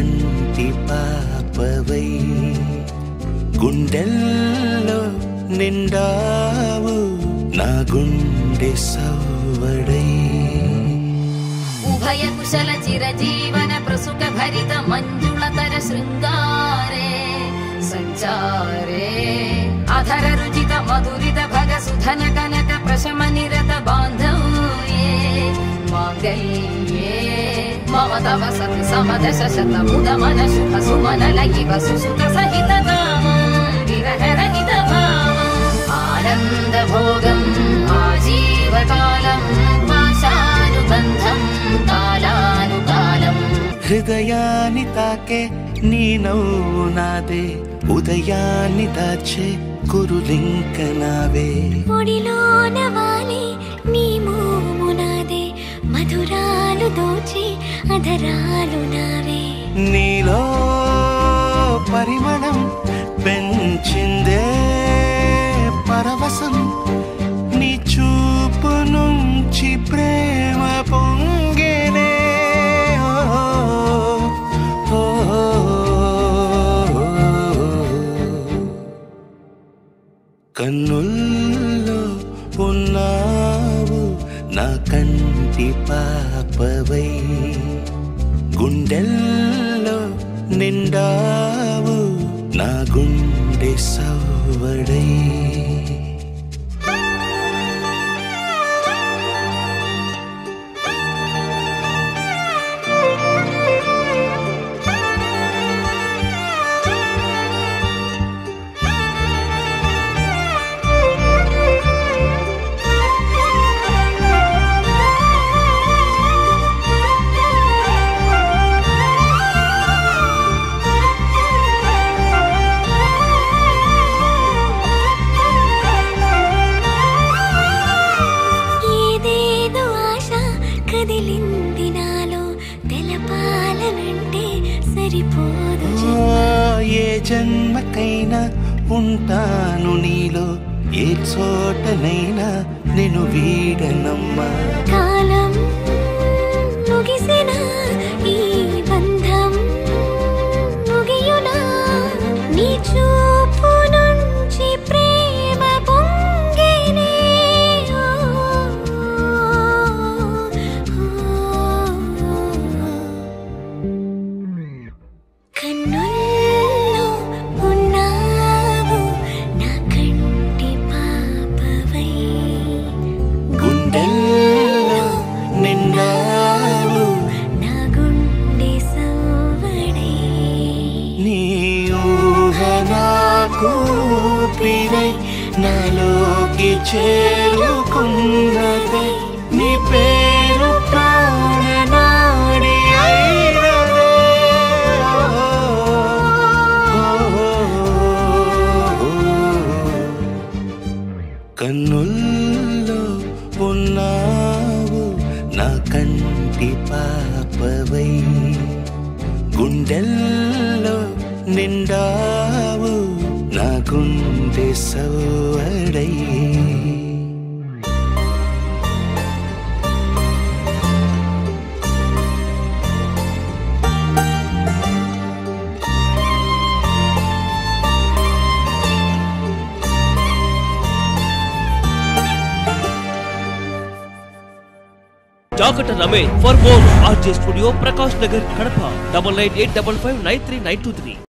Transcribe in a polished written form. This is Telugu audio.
కంటి పాపవై గుండెల్లో నిండావు నా గుండె సవ్వడై ఉభయ కుశల చిరజీవన ప్రసుక భరిత మంజుళతర శృంగారే సంచారే అధర రుచిత మధురిత భగ సుధన కనక ప్రశమ నిరత బాంధవ్యే మాంగళ్యే మమ తవ సతి సమదశ శత ముదమన శుభ సుమనల ఇవ సుసుత సహిత కామం విరహ రహిత భావం ఆనంద భోగం ఆజీవకాలం పాశానుబంధం కాలానుకాలం హృదయాన్ని తాకే నీ నవ్వు నాదే ఉదయాన్ని దాచే కురులింక నావే ఒడిలోన వాలే నీ మోము నాదే మధురాలు దోచే అధరాలు నావే నీలో పరిమళం పెంచిందే పరవశం నీ చూపు నుంచి ప్రేమ పొంగేనే కన్నుల్లో ఉన్నావు నా కంటి పాపవై గుండెల్లో నిండావు నా గుండె సవ్వడై ఏ జన్మకైనా ఉంటాను నీలో ఏ చోటనైనా నేను వీడనమ్మా కాలం ముగిసిన ఈ బంధం ముగియునా నీ చూపు నుంచి ప్రేమ పొంగేనే కన్నుల్లో ఉన్నావు నా కంటి పాపవై గుండెల్లో నిండావు నా గుండె సవ్వడై నీ ఊహ నాకు ఊపిరై నాలోకి చేరుకున్నదే నీ పేరు ప్రాణనాడి అయినదే కన్నుల్లో ఉన్నావు నా కంటి పాపవై గుండెల్లో నిండావు నా గుండె సవ్వడై జాగట రమే for more RJ studio Prakash Nagar Kadapa 9985593923